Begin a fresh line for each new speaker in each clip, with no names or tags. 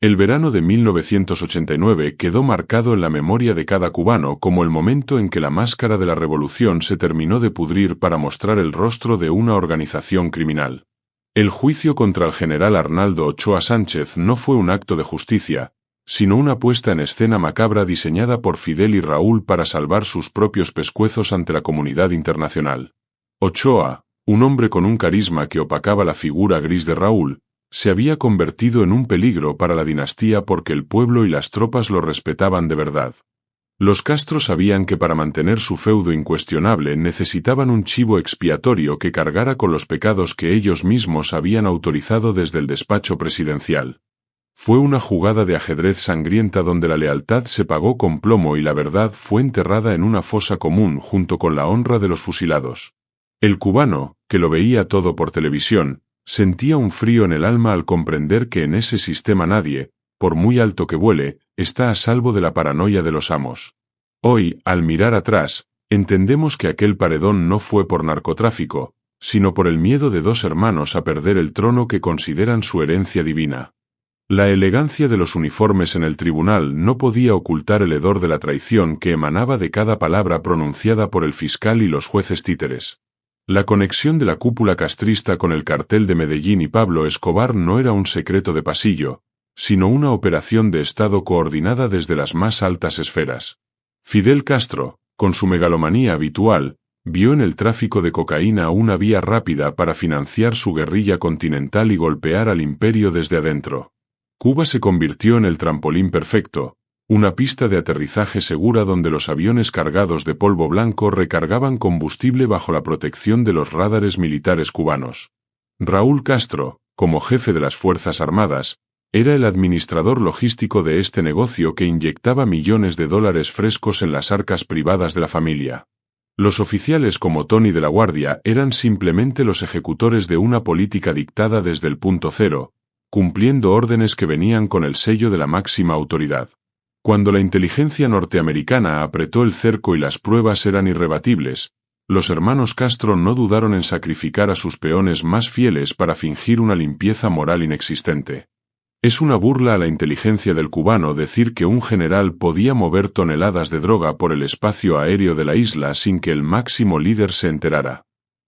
El verano de 1989 quedó marcado en la memoria de cada cubano como el momento en que la máscara de la revolución se terminó de pudrir para mostrar el rostro de una organización criminal. El juicio contra el general Arnaldo Ochoa Sánchez no fue un acto de justicia, sino una puesta en escena macabra diseñada por Fidel y Raúl para salvar sus propios pescuezos ante la comunidad internacional. Ochoa, un hombre con un carisma que opacaba la figura gris de Raúl, se había convertido en un peligro para la dinastía porque el pueblo y las tropas lo respetaban de verdad. Los Castro sabían que para mantener su feudo incuestionable necesitaban un chivo expiatorio que cargara con los pecados que ellos mismos habían autorizado desde el despacho presidencial. Fue una jugada de ajedrez sangrienta donde la lealtad se pagó con plomo y la verdad fue enterrada en una fosa común junto con la honra de los fusilados. El cubano, que lo veía todo por televisión, sentía un frío en el alma al comprender que en ese sistema nadie, por muy alto que vuele, está a salvo de la paranoia de los amos. Hoy, al mirar atrás, entendemos que aquel paredón no fue por narcotráfico, sino por el miedo de dos hermanos a perder el trono que consideran su herencia divina. La elegancia de los uniformes en el tribunal no podía ocultar el hedor de la traición que emanaba de cada palabra pronunciada por el fiscal y los jueces títeres. La conexión de la cúpula castrista con el cartel de Medellín y Pablo Escobar no era un secreto de pasillo, sino una operación de Estado coordinada desde las más altas esferas. Fidel Castro, con su megalomanía habitual, vio en el tráfico de cocaína una vía rápida para financiar su guerrilla continental y golpear al imperio desde adentro. Cuba se convirtió en el trampolín perfecto, una pista de aterrizaje segura donde los aviones cargados de polvo blanco recargaban combustible bajo la protección de los radares militares cubanos. Raúl Castro, como jefe de las Fuerzas Armadas, era el administrador logístico de este negocio que inyectaba millones de dólares frescos en las arcas privadas de la familia. Los oficiales como Tony de la Guardia eran simplemente los ejecutores de una política dictada desde el punto cero, cumpliendo órdenes que venían con el sello de la máxima autoridad. Cuando la inteligencia norteamericana apretó el cerco y las pruebas eran irrebatibles, los hermanos Castro no dudaron en sacrificar a sus peones más fieles para fingir una limpieza moral inexistente. Es una burla a la inteligencia del cubano decir que un general podía mover toneladas de droga por el espacio aéreo de la isla sin que el máximo líder se enterara.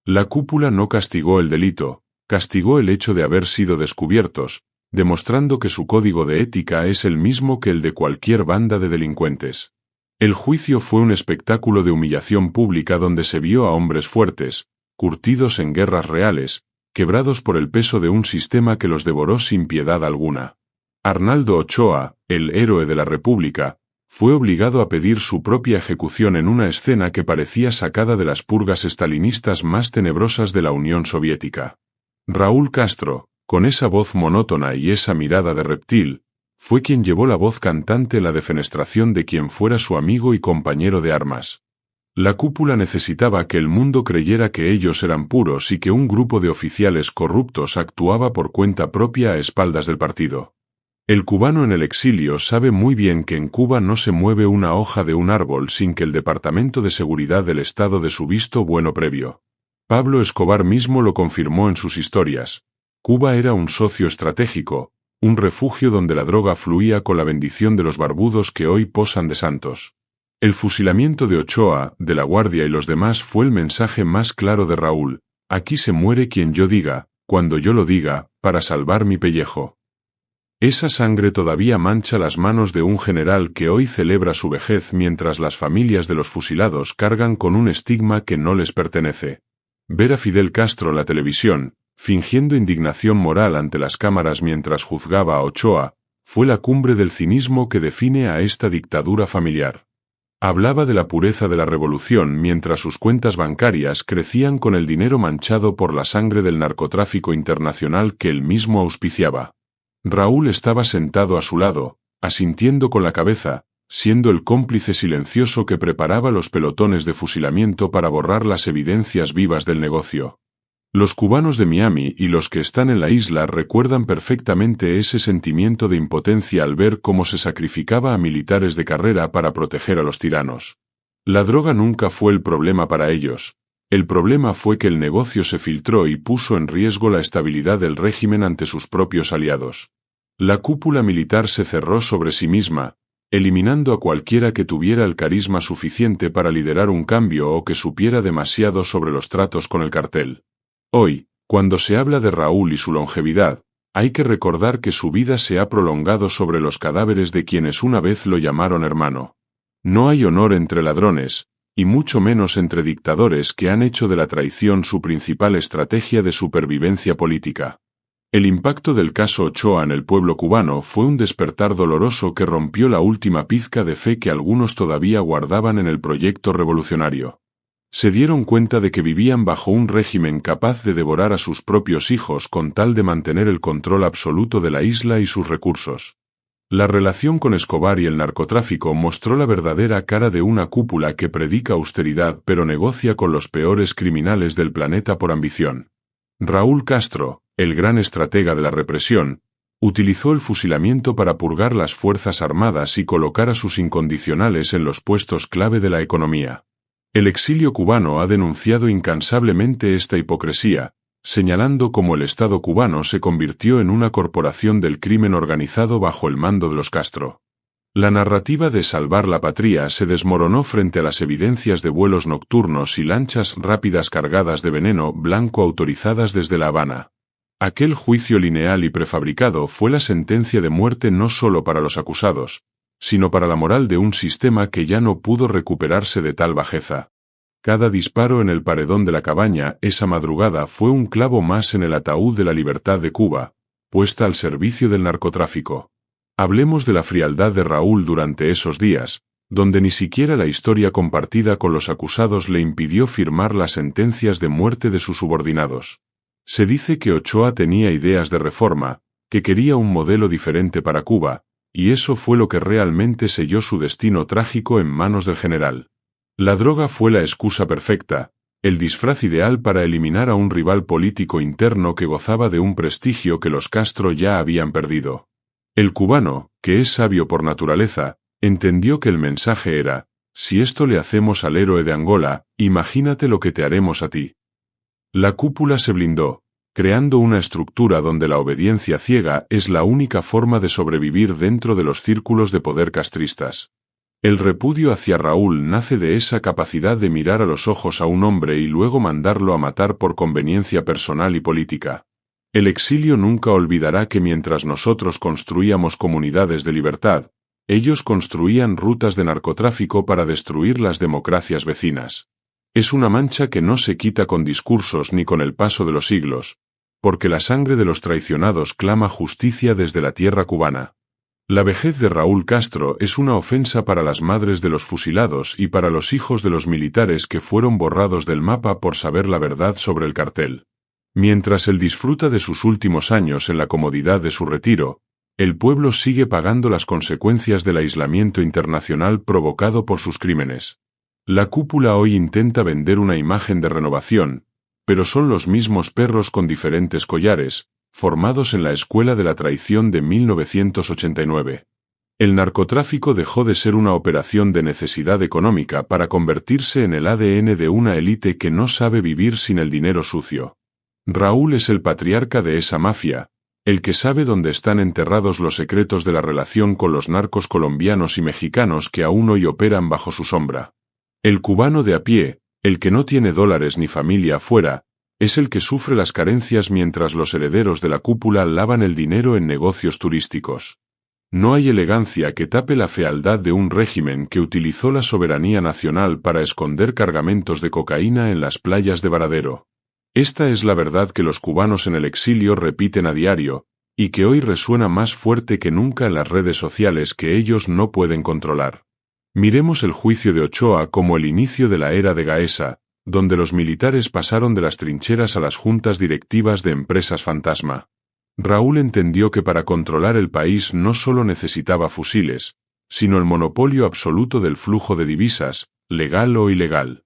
La cúpula no castigó el delito, castigó el hecho de haber sido descubiertos, demostrando que su código de ética es el mismo que el de cualquier banda de delincuentes. El juicio fue un espectáculo de humillación pública donde se vio a hombres fuertes, curtidos en guerras reales, quebrados por el peso de un sistema que los devoró sin piedad alguna. Arnaldo Ochoa, el héroe de la República, fue obligado a pedir su propia ejecución en una escena que parecía sacada de las purgas estalinistas más tenebrosas de la Unión Soviética. Raúl Castro, con esa voz monótona y esa mirada de reptil, fue quien llevó la voz cantante en la defenestración de quien fuera su amigo y compañero de armas. La cúpula necesitaba que el mundo creyera que ellos eran puros y que un grupo de oficiales corruptos actuaba por cuenta propia a espaldas del partido. El cubano en el exilio sabe muy bien que en Cuba no se mueve una hoja de un árbol sin que el Departamento de Seguridad del Estado dé su visto bueno previo. Pablo Escobar mismo lo confirmó en sus historias. Cuba era un socio estratégico, un refugio donde la droga fluía con la bendición de los barbudos que hoy posan de santos. El fusilamiento de Ochoa, de la Guardia y los demás fue el mensaje más claro de Raúl: aquí se muere quien yo diga, cuando yo lo diga, para salvar mi pellejo. Esa sangre todavía mancha las manos de un general que hoy celebra su vejez mientras las familias de los fusilados cargan con un estigma que no les pertenece. Ver a Fidel Castro en la televisión, fingiendo indignación moral ante las cámaras mientras juzgaba a Ochoa, fue la cumbre del cinismo que define a esta dictadura familiar. Hablaba de la pureza de la revolución mientras sus cuentas bancarias crecían con el dinero manchado por la sangre del narcotráfico internacional que él mismo auspiciaba. Raúl estaba sentado a su lado, asintiendo con la cabeza, siendo el cómplice silencioso que preparaba los pelotones de fusilamiento para borrar las evidencias vivas del negocio. Los cubanos de Miami y los que están en la isla recuerdan perfectamente ese sentimiento de impotencia al ver cómo se sacrificaba a militares de carrera para proteger a los tiranos. La droga nunca fue el problema para ellos. El problema fue que el negocio se filtró y puso en riesgo la estabilidad del régimen ante sus propios aliados. La cúpula militar se cerró sobre sí misma, eliminando a cualquiera que tuviera el carisma suficiente para liderar un cambio o que supiera demasiado sobre los tratos con el cartel. Hoy, cuando se habla de Raúl y su longevidad, hay que recordar que su vida se ha prolongado sobre los cadáveres de quienes una vez lo llamaron hermano. No hay honor entre ladrones, y mucho menos entre dictadores que han hecho de la traición su principal estrategia de supervivencia política. El impacto del caso Ochoa en el pueblo cubano fue un despertar doloroso que rompió la última pizca de fe que algunos todavía guardaban en el proyecto revolucionario. Se dieron cuenta de que vivían bajo un régimen capaz de devorar a sus propios hijos con tal de mantener el control absoluto de la isla y sus recursos. La relación con Escobar y el narcotráfico mostró la verdadera cara de una cúpula que predica austeridad pero negocia con los peores criminales del planeta por ambición. Raúl Castro, el gran estratega de la represión, utilizó el fusilamiento para purgar las fuerzas armadas y colocar a sus incondicionales en los puestos clave de la economía. El exilio cubano ha denunciado incansablemente esta hipocresía, señalando cómo el Estado cubano se convirtió en una corporación del crimen organizado bajo el mando de los Castro. La narrativa de salvar la patria se desmoronó frente a las evidencias de vuelos nocturnos y lanchas rápidas cargadas de veneno blanco autorizadas desde La Habana. Aquel juicio lineal y prefabricado fue la sentencia de muerte no solo para los acusados, sino para la moral de un sistema que ya no pudo recuperarse de tal bajeza. Cada disparo en el paredón de la cabaña esa madrugada fue un clavo más en el ataúd de la libertad de Cuba, puesta al servicio del narcotráfico. Hablemos de la frialdad de Raúl durante esos días, donde ni siquiera la historia compartida con los acusados le impidió firmar las sentencias de muerte de sus subordinados. Se dice que Ochoa tenía ideas de reforma, que quería un modelo diferente para Cuba, y eso fue lo que realmente selló su destino trágico en manos del general. La droga fue la excusa perfecta, el disfraz ideal para eliminar a un rival político interno que gozaba de un prestigio que los Castro ya habían perdido. El cubano, que es sabio por naturaleza, entendió que el mensaje era: si esto le hacemos al héroe de Angola, imagínate lo que te haremos a ti. La cúpula se blindó, creando una estructura donde la obediencia ciega es la única forma de sobrevivir dentro de los círculos de poder castristas. El repudio hacia Raúl nace de esa capacidad de mirar a los ojos a un hombre y luego mandarlo a matar por conveniencia personal y política. El exilio nunca olvidará que mientras nosotros construíamos comunidades de libertad, ellos construían rutas de narcotráfico para destruir las democracias vecinas. Es una mancha que no se quita con discursos ni con el paso de los siglos, porque la sangre de los traicionados clama justicia desde la tierra cubana. La vejez de Raúl Castro es una ofensa para las madres de los fusilados y para los hijos de los militares que fueron borrados del mapa por saber la verdad sobre el cartel. Mientras él disfruta de sus últimos años en la comodidad de su retiro, el pueblo sigue pagando las consecuencias del aislamiento internacional provocado por sus crímenes. La cúpula hoy intenta vender una imagen de renovación, pero son los mismos perros con diferentes collares, formados en la escuela de la traición de 1989. El narcotráfico dejó de ser una operación de necesidad económica para convertirse en el ADN de una élite que no sabe vivir sin el dinero sucio. Raúl es el patriarca de esa mafia, el que sabe dónde están enterrados los secretos de la relación con los narcos colombianos y mexicanos que aún hoy operan bajo su sombra. El cubano de a pie, el que no tiene dólares ni familia afuera, es el que sufre las carencias mientras los herederos de la cúpula lavan el dinero en negocios turísticos. No hay elegancia que tape la fealdad de un régimen que utilizó la soberanía nacional para esconder cargamentos de cocaína en las playas de Varadero. Esta es la verdad que los cubanos en el exilio repiten a diario, y que hoy resuena más fuerte que nunca en las redes sociales que ellos no pueden controlar. Miremos el juicio de Ochoa como el inicio de la era de Gaesa, donde los militares pasaron de las trincheras a las juntas directivas de empresas fantasma. Raúl entendió que para controlar el país no solo necesitaba fusiles, sino el monopolio absoluto del flujo de divisas, legal o ilegal.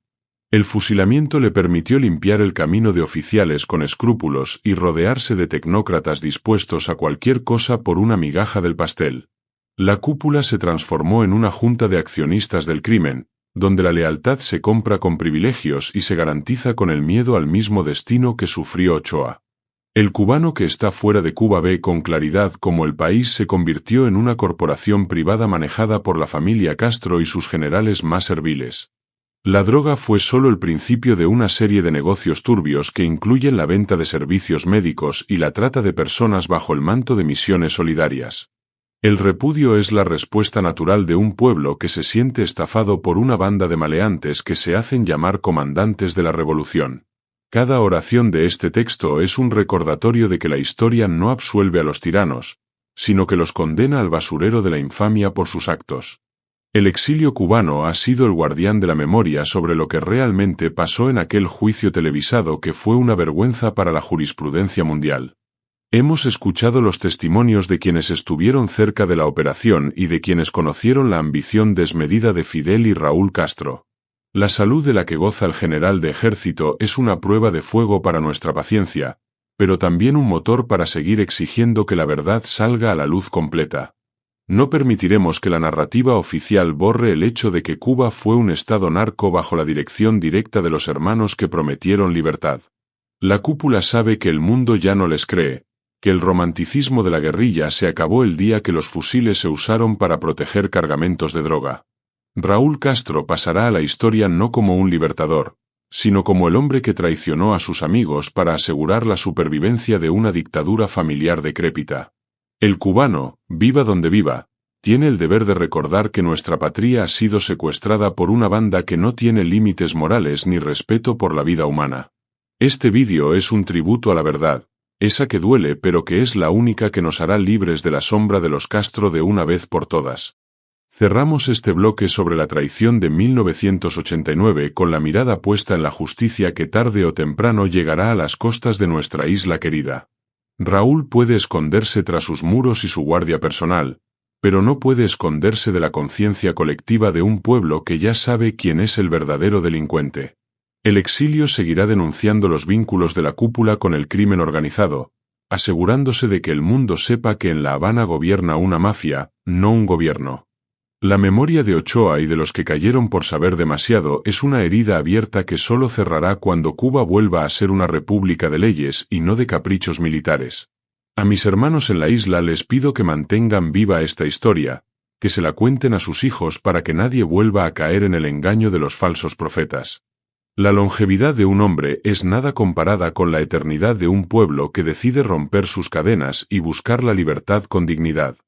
El fusilamiento le permitió limpiar el camino de oficiales con escrúpulos y rodearse de tecnócratas dispuestos a cualquier cosa por una migaja del pastel. La cúpula se transformó en una junta de accionistas del crimen, donde la lealtad se compra con privilegios y se garantiza con el miedo al mismo destino que sufrió Ochoa. El cubano que está fuera de Cuba ve con claridad cómo el país se convirtió en una corporación privada manejada por la familia Castro y sus generales más serviles. La droga fue solo el principio de una serie de negocios turbios que incluyen la venta de servicios médicos y la trata de personas bajo el manto de misiones solidarias. El repudio es la respuesta natural de un pueblo que se siente estafado por una banda de maleantes que se hacen llamar comandantes de la revolución. Cada oración de este texto es un recordatorio de que la historia no absuelve a los tiranos, sino que los condena al basurero de la infamia por sus actos. El exilio cubano ha sido el guardián de la memoria sobre lo que realmente pasó en aquel juicio televisado que fue una vergüenza para la jurisprudencia mundial. Hemos escuchado los testimonios de quienes estuvieron cerca de la operación y de quienes conocieron la ambición desmedida de Fidel y Raúl Castro. La salud de la que goza el general de ejército es una prueba de fuego para nuestra paciencia, pero también un motor para seguir exigiendo que la verdad salga a la luz completa. No permitiremos que la narrativa oficial borre el hecho de que Cuba fue un estado narco bajo la dirección directa de los hermanos que prometieron libertad. La cúpula sabe que el mundo ya no les cree, que el romanticismo de la guerrilla se acabó el día que los fusiles se usaron para proteger cargamentos de droga. Raúl Castro pasará a la historia no como un libertador, sino como el hombre que traicionó a sus amigos para asegurar la supervivencia de una dictadura familiar decrépita. El cubano, viva donde viva, tiene el deber de recordar que nuestra patria ha sido secuestrada por una banda que no tiene límites morales ni respeto por la vida humana. Este vídeo es un tributo a la verdad, esa que duele pero que es la única que nos hará libres de la sombra de los Castro de una vez por todas. Cerramos este bloque sobre la traición de 1989 con la mirada puesta en la justicia que tarde o temprano llegará a las costas de nuestra isla querida. Raúl puede esconderse tras sus muros y su guardia personal, pero no puede esconderse de la conciencia colectiva de un pueblo que ya sabe quién es el verdadero delincuente. El exilio seguirá denunciando los vínculos de la cúpula con el crimen organizado, asegurándose de que el mundo sepa que en La Habana gobierna una mafia, no un gobierno. La memoria de Ochoa y de los que cayeron por saber demasiado es una herida abierta que solo cerrará cuando Cuba vuelva a ser una república de leyes y no de caprichos militares. A mis hermanos en la isla les pido que mantengan viva esta historia, que se la cuenten a sus hijos para que nadie vuelva a caer en el engaño de los falsos profetas. La longevidad de un hombre es nada comparada con la eternidad de un pueblo que decide romper sus cadenas y buscar la libertad con dignidad.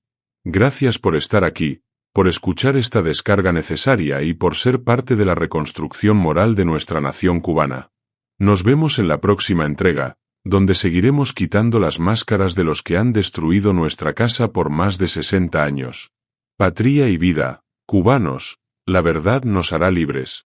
Gracias por estar aquí, por escuchar esta descarga necesaria y por ser parte de la reconstrucción moral de nuestra nación cubana. Nos vemos en la próxima entrega, donde seguiremos quitando las máscaras de los que han destruido nuestra casa por más de 60 años. Patria y vida, cubanos, la verdad nos hará libres.